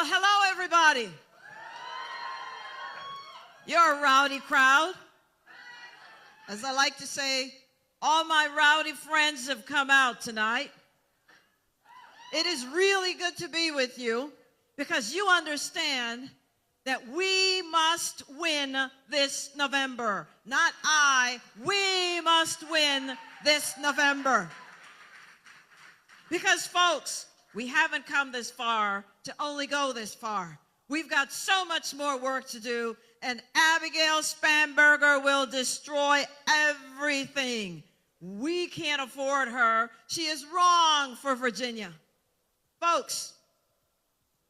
hello, everybody. You're a rowdy crowd. As I like to say, all my rowdy friends have come out tonight. It is really good to be with you because you understand that we must win this November. Not I, we must win this November. Because, folks, we haven't come this far to only go this far. We've got so much more work to do, and Abigail Spanberger will destroy everything. We can't afford her. She is wrong for Virginia. Folks,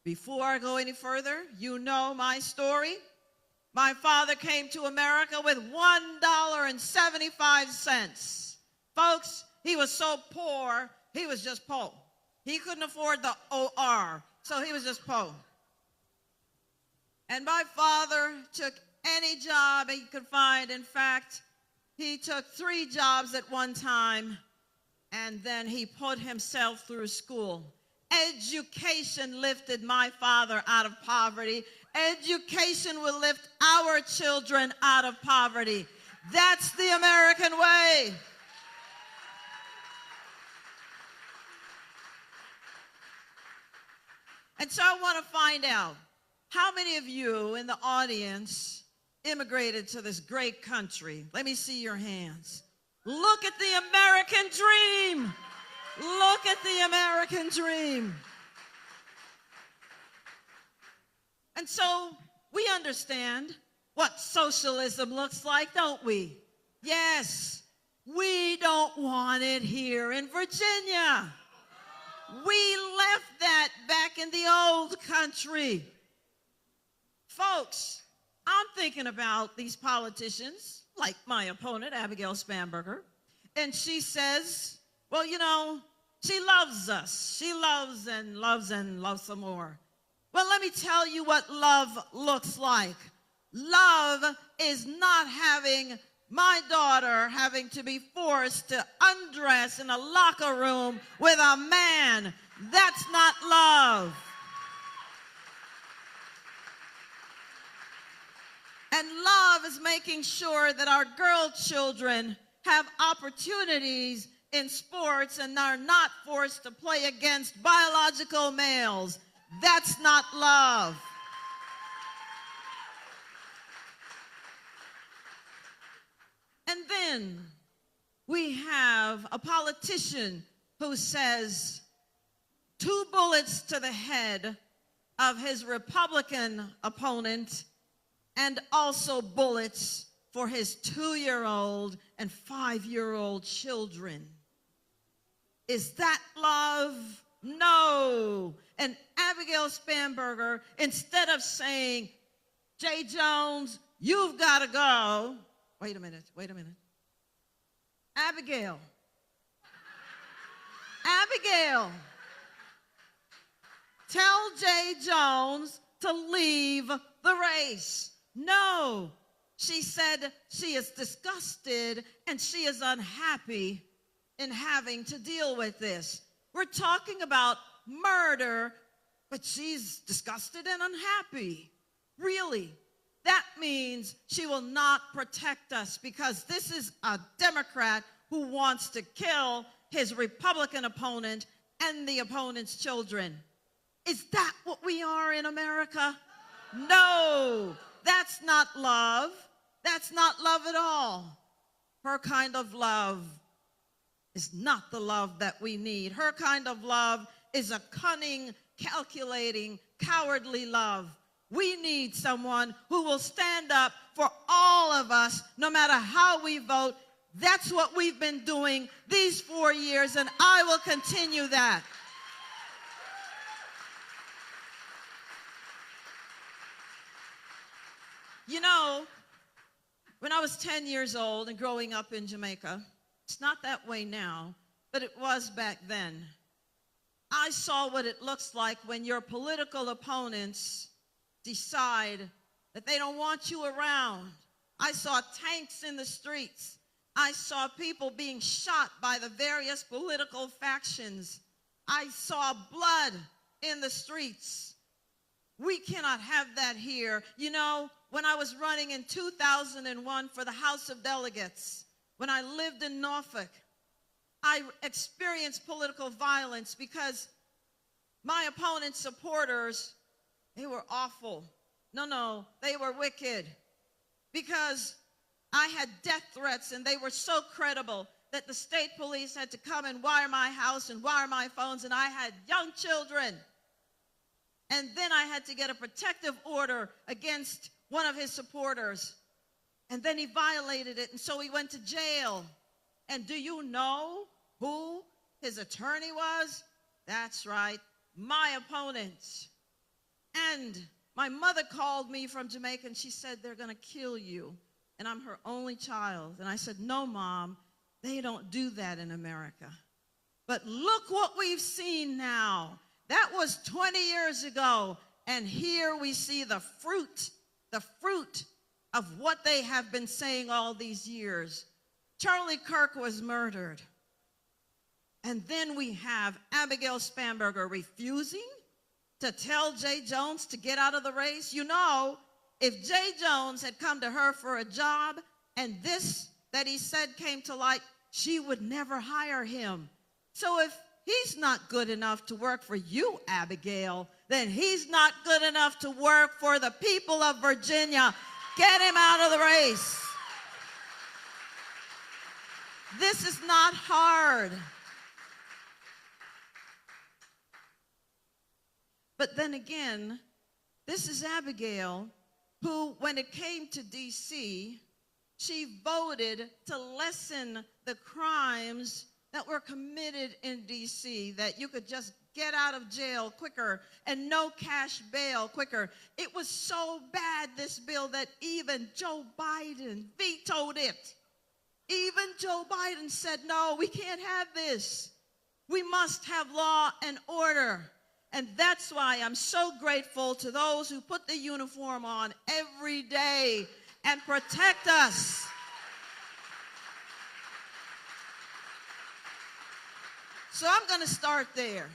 before I go any further, you know my story. My father came to America with $1.75. Folks, he was so poor, he was just poor. He couldn't afford the OR, so he was just poor. And my father took any job he could find. In fact, he took 3 jobs at one time, and then he put himself through school. Education lifted my father out of poverty. Education will lift our children out of poverty. That's the American way. And so I want to find out, how many of you in the audience immigrated to this great country? Let me see your hands. Look at the American dream. Look at the American dream. And so we understand what socialism looks like, don't we? Yes, we don't want it here in Virginia. We left that back in the old country. Folks, I'm thinking about these politicians, like my opponent, Abigail Spanberger, and she says, well, you know, she loves us. She loves and loves and loves some more. Well, let me tell you what love looks like. Love is not having my daughter having to be forced to undress in a locker room with a man. That's not love. And love is making sure that our girl children have opportunities in sports and are not forced to play against biological males. That's not love. And then we have a politician who says 2 bullets to the head of his Republican opponent and also bullets for his 2-year-old and 5-year-old children. Is that love? No. And Abigail Spanberger, instead of saying, Jay Jones, you've got to go. Wait a minute. Abigail, tell Jay Jones to leave the race. No, she said she is disgusted and she is unhappy in having to deal with this. We're talking about murder, but she's disgusted and unhappy. Really? That means she will not protect us because this is a Democrat who wants to kill his Republican opponent and the opponent's children. Is that what we are in America? No, that's not love. That's not love at all. Her kind of love is not the love that we need. Her kind of love is a cunning, calculating, cowardly love. We need someone who will stand up for all of us, no matter how we vote. That's what we've been doing these 4 years, and I will continue that. You know, when I was 10 years old and growing up in Jamaica, it's not that way now, but it was back then. I saw what it looks like when your political opponents decide that they don't want you around. I saw tanks in the streets. I saw people being shot by the various political factions. I saw blood in the streets. We cannot have that here. You know, when I was running in 2001 for the House of Delegates, when I lived in Norfolk, I experienced political violence because my opponent's supporters, they were awful. No, they were wicked. Because I had death threats and they were so credible that the state police had to come and wire my house and wire my phones, and I had young children. And then I had to get a protective order against one of his supporters. And then he violated it, and so he went to jail. And do you know who his attorney was? That's right, my opponent. And my mother called me from Jamaica, and she said, they're going to kill you. And I'm her only child. And I said, no, Mom, they don't do that in America. But look what we've seen now. That was 20 years ago, and here we see the fruit of what they have been saying all these years. Charlie Kirk was murdered. And then we have Abigail Spanberger refusing to tell Jay Jones to get out of the race. You know, if Jay Jones had come to her for a job and this that he said came to light, she would never hire him. So if he's not good enough to work for you, Abigail, then he's not good enough to work for the people of Virginia. Get him out of the race. This is not hard. But then again, this is Abigail, who, when it came to D.C., she voted to lessen the crimes that were committed in D.C., that you could just get out of jail quicker and no cash bail quicker. It was so bad, this bill, that even Joe Biden vetoed it. Even Joe Biden said, no, we can't have this. We must have law and order. And that's why I'm so grateful to those who put the uniform on every day and protect us. So I'm going to start there.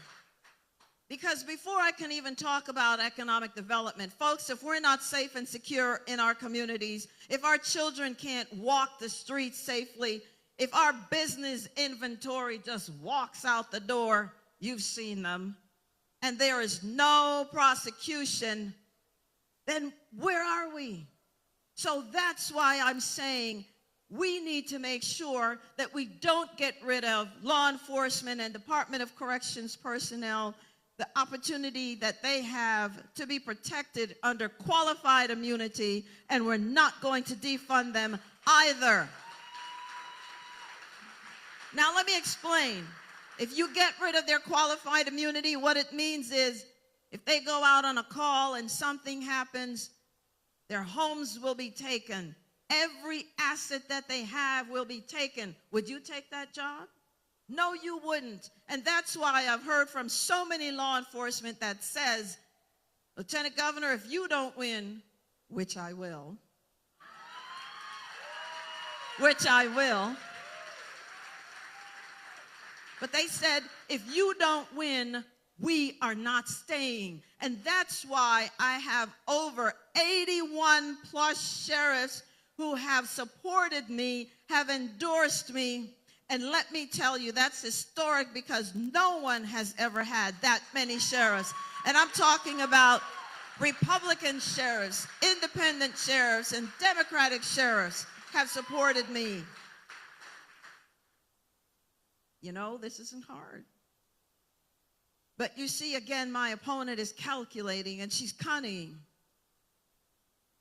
Because before I can even talk about economic development, folks, if we're not safe and secure in our communities, if our children can't walk the streets safely, if our business inventory just walks out the door, you've seen them, and there is no prosecution, then where are we? So that's why I'm saying we need to make sure that we don't get rid of law enforcement and Department of Corrections personnel, the opportunity that they have to be protected under qualified immunity, and we're not going to defund them either. Now let me explain. If you get rid of their qualified immunity, what it means is if they go out on a call and something happens, their homes will be taken. Every asset that they have will be taken. Would you take that job? No, you wouldn't. And that's why I've heard from so many law enforcement that says, Lieutenant Governor, if you don't win, which I will, but they said, if you don't win, we are not staying. And that's why I have over 81 plus sheriffs who have supported me, have endorsed me. And let me tell you, that's historic because no one has ever had that many sheriffs. And I'm talking about Republican sheriffs, independent sheriffs, and Democratic sheriffs have supported me. You know, this isn't hard. But you see, again, my opponent is calculating and she's cunning.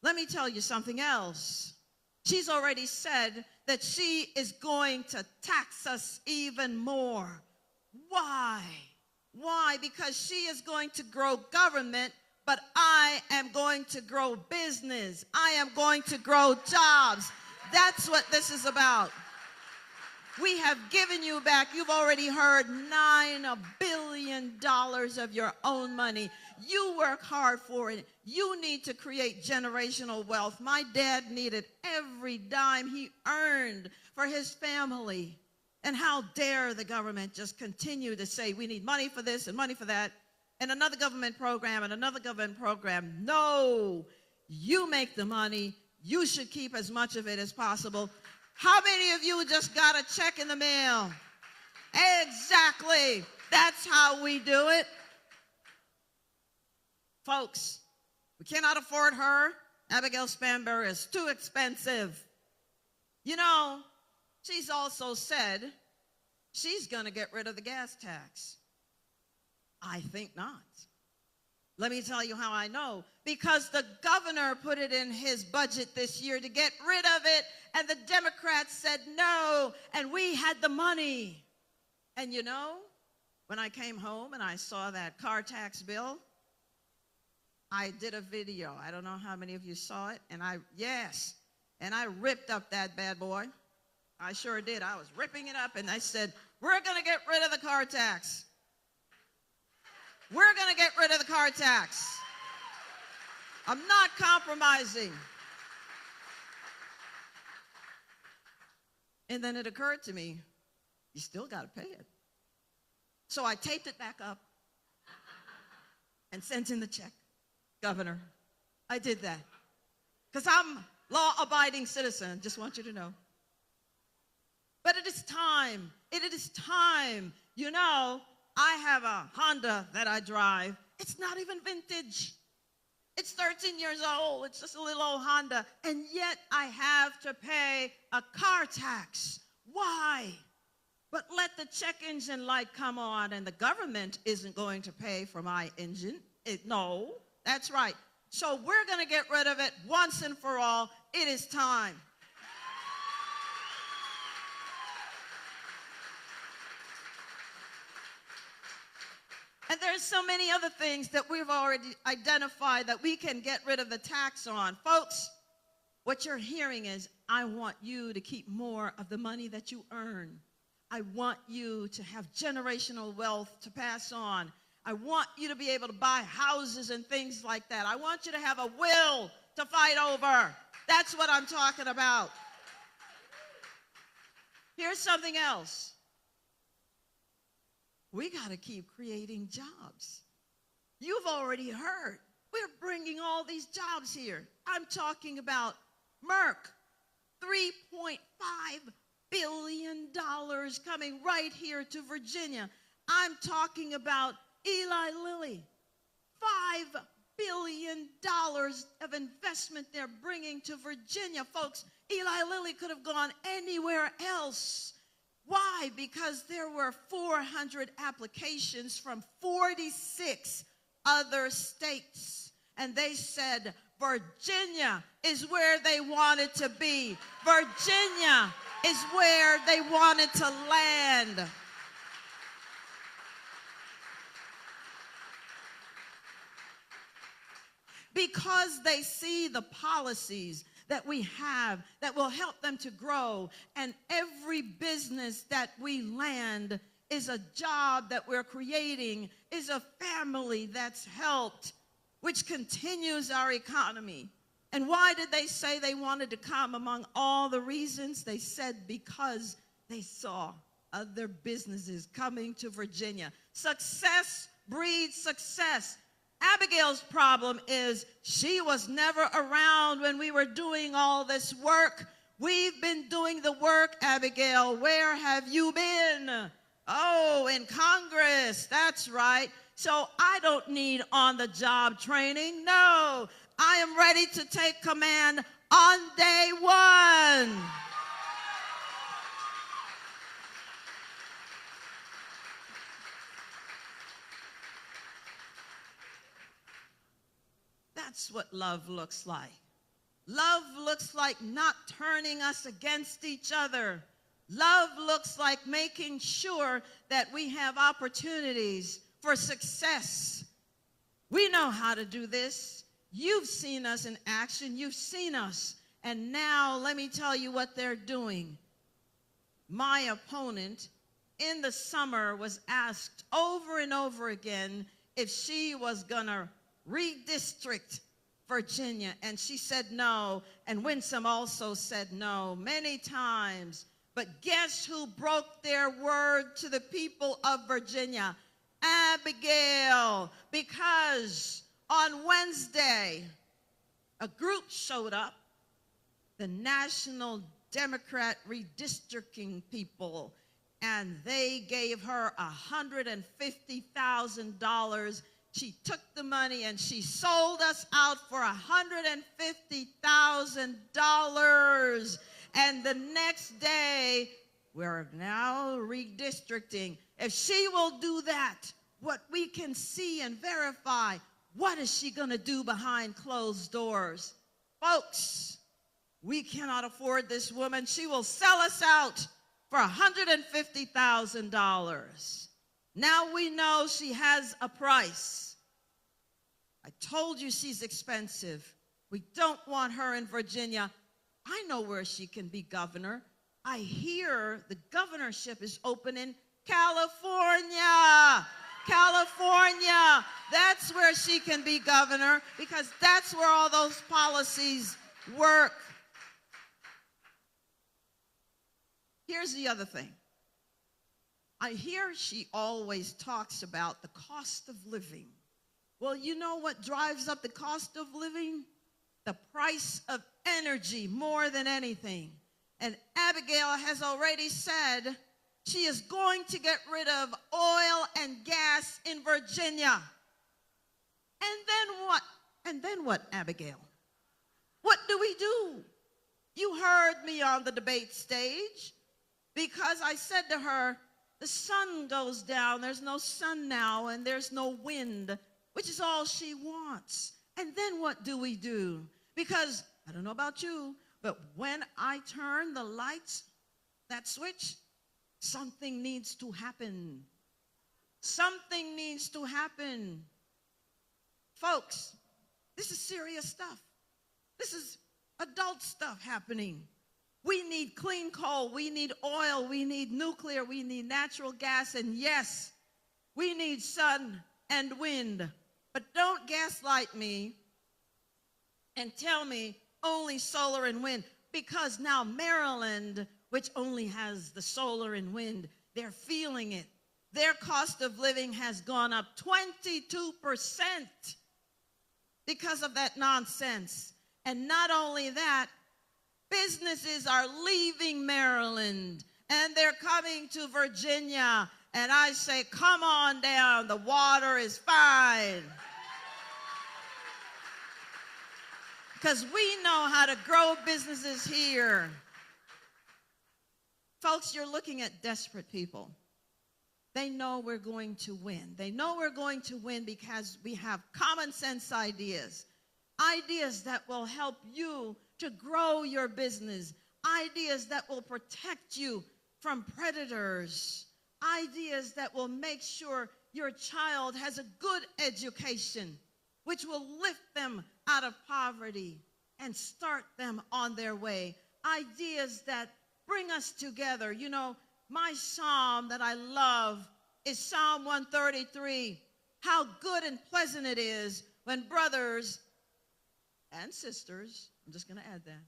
Let me tell you something else. She's already said that she is going to tax us even more. Why? Why? Because she is going to grow government, but I am going to grow business. I am going to grow jobs. That's what this is about. We have given you back, you've already heard, $9 billion of your own money. You work hard for it. You need to create generational wealth. My dad needed every dime he earned for his family. And how dare the government just continue to say we need money for this and money for that. and another government program and another government program. No, you make the money. You should keep as much of it as possible. How many of you just got a check in the mail? Exactly. That's how we do it. Folks, we cannot afford her. Abigail Spanberger is too expensive. You know, she's also said she's going to get rid of the gas tax. I think not. Let me tell you how I know. Because the governor put it in his budget this year to get rid of it, and the Democrats said no, and we had the money. And you know, when I came home and I saw that car tax bill, I did a video. I don't know how many of you saw it. And I ripped up that bad boy. I sure did. I was ripping it up, and I said, we're going to get rid of the car tax. We're going to get rid of the car tax. I'm not compromising. And then it occurred to me, you still got to pay it. So I taped it back up and sent in the check. Governor, I did that. Because I'm a law-abiding citizen, just want you to know. But it is time. It is time. You know, I have a Honda that I drive. It's not even vintage. It's 13 years old. It's just a little old Honda. And yet I have to pay a car tax. Why? But let the check engine light come on, and the government isn't going to pay for my engine. No, that's right. So we're going to get rid of it once and for all. It is time. And there's so many other things that we've already identified that we can get rid of the tax on. Folks, what you're hearing is, I want you to keep more of the money that you earn. I want you to have generational wealth to pass on. I want you to be able to buy houses and things like that. I want you to have a will to fight over. That's what I'm talking about. Here's something else. We got to keep creating jobs. You've already heard. We're bringing all these jobs here. I'm talking about Merck, $3.5 billion coming right here to Virginia. I'm talking about Eli Lilly, $5 billion of investment they're bringing to Virginia. Folks, Eli Lilly could have gone anywhere else. Why? Because there were 400 applications from 46 other states. And they said Virginia is where they wanted to be. Virginia is where they wanted to land. Because they see the policies that we have that will help them to grow. And every business that we land is a job that we're creating, is a family that's helped, which continues our economy. And why did they say they wanted to come? Among all the reasons, they said because they saw other businesses coming to Virginia. Success breeds success. Abigail's problem is she was never around when we were doing all this work. We've been doing the work, Abigail. Where have you been? Oh, in Congress. That's right. So I don't need on-the-job training. No, I am ready to take command on day one. That's what love looks like. Love looks like not turning us against each other. Love looks like making sure that we have opportunities for success. We know how to do this. You've seen us in action. You've seen us. And now let me tell you what they're doing. My opponent in the summer was asked over and over again if she was going to redistrict Virginia, and she said no, and Winsome also said no many times. But guess who broke their word to the people of Virginia? Abigail, because on Wednesday, a group showed up, the National Democrat redistricting people, and they gave her $150,000. She took the money and she sold us out for $150,000. And the next day, we're now redistricting. If she will do that, what we can see and verify, what is she going to do behind closed doors? Folks, we cannot afford this woman. She will sell us out for $150,000. Now we know she has a price. I told you she's expensive. We don't want her in Virginia. I know where she can be governor. I hear the governorship is open in California. California, that's where she can be governor, because that's where all those policies work. Here's the other thing. I hear she always talks about the cost of living. Well, you know what drives up the cost of living? The price of energy more than anything. And Abigail has already said she is going to get rid of oil and gas in Virginia. And then what? And then what, Abigail? What do we do? You heard me on the debate stage, because I said to her, the sun goes down, there's no sun now, and there's no wind, which is all she wants. And then what do we do? Because, I don't know about you, but when I turn the lights, that switch, something needs to happen. Something needs to happen. Folks, this is serious stuff. This is adult stuff happening. We need clean coal, we need oil, we need nuclear, we need natural gas, and yes, we need sun and wind. But don't gaslight me and tell me only solar and wind, because now Maryland, which only has the solar and wind, they're feeling it. Their cost of living has gone up 22% because of that nonsense. And not only that, businesses are leaving Maryland and they're coming to Virginia. And I say, come on down, the water is fine. Because we know how to grow businesses here. Folks, you're looking at desperate people. They know we're going to win. They know we're going to win because we have common sense ideas. Ideas that will help you to grow your business. Ideas that will protect you from predators. Ideas that will make sure your child has a good education, which will lift them out of poverty and start them on their way. Ideas that bring us together. You know, my psalm that I love is Psalm 133. How good and pleasant it is when brothers and sisters, I'm just going to add that,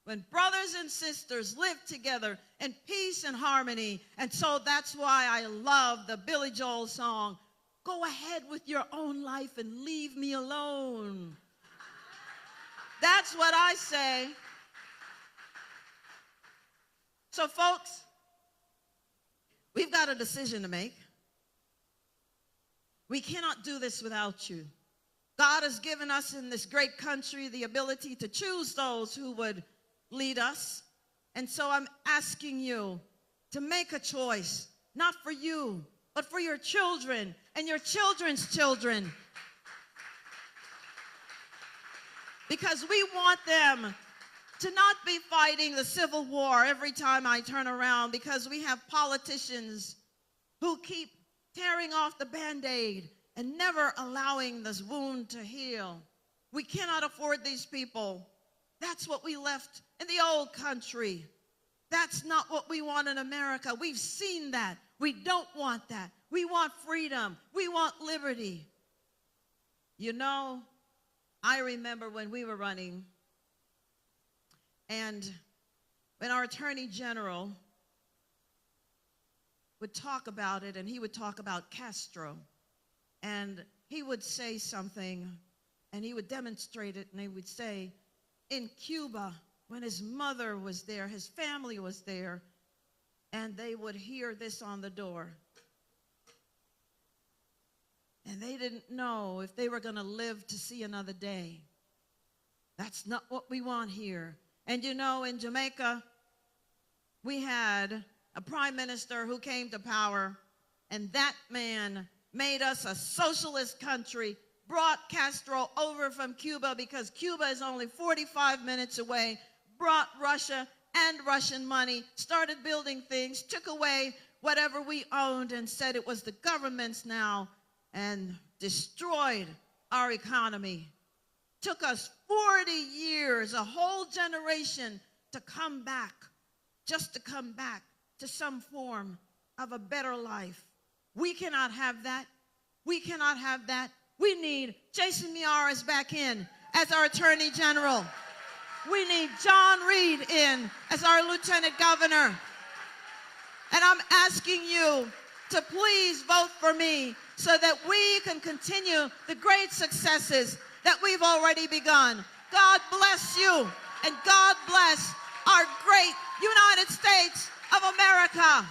when brothers and sisters live together in peace and harmony. And so that's why I love the Billy Joel song, go ahead with your own life and leave me alone. That's what I say. So folks, we've got a decision to make. We cannot do this without you. God has given us in this great country the ability to choose those who would lead us. And so I'm asking you to make a choice, not for you, but for your children and your children's children. Because we want them to not be fighting the Civil War every time I turn around, because we have politicians who keep tearing off the Band-Aid and never allowing this wound to heal. We cannot afford these people. That's what we left in the old country. That's not what we want in America. We've seen that. We don't want that. We want freedom. We want liberty. You know, I remember when we were running, and when our Attorney General would talk about it, and he would talk about Castro. And he would say something, and he would demonstrate it, and he would say, in Cuba, when his mother was there, his family was there, and they would hear this on the door. And they didn't know if they were going to live to see another day. That's not what we want here. And you know, in Jamaica, we had a prime minister who came to power, and that man made us a socialist country, brought Castro over from Cuba because Cuba is only 45 minutes away, brought Russia and Russian money, started building things, took away whatever we owned and said it was the government's now, and destroyed our economy. Took us 40 years, a whole generation, to come back, just to come back to some form of a better life. We cannot have that. We cannot have that. We need Jason Miyares back in as our Attorney General. We need John Reed in as our Lieutenant Governor. And I'm asking you to please vote for me so that we can continue the great successes that we've already begun. God bless you, and God bless our great United States of America.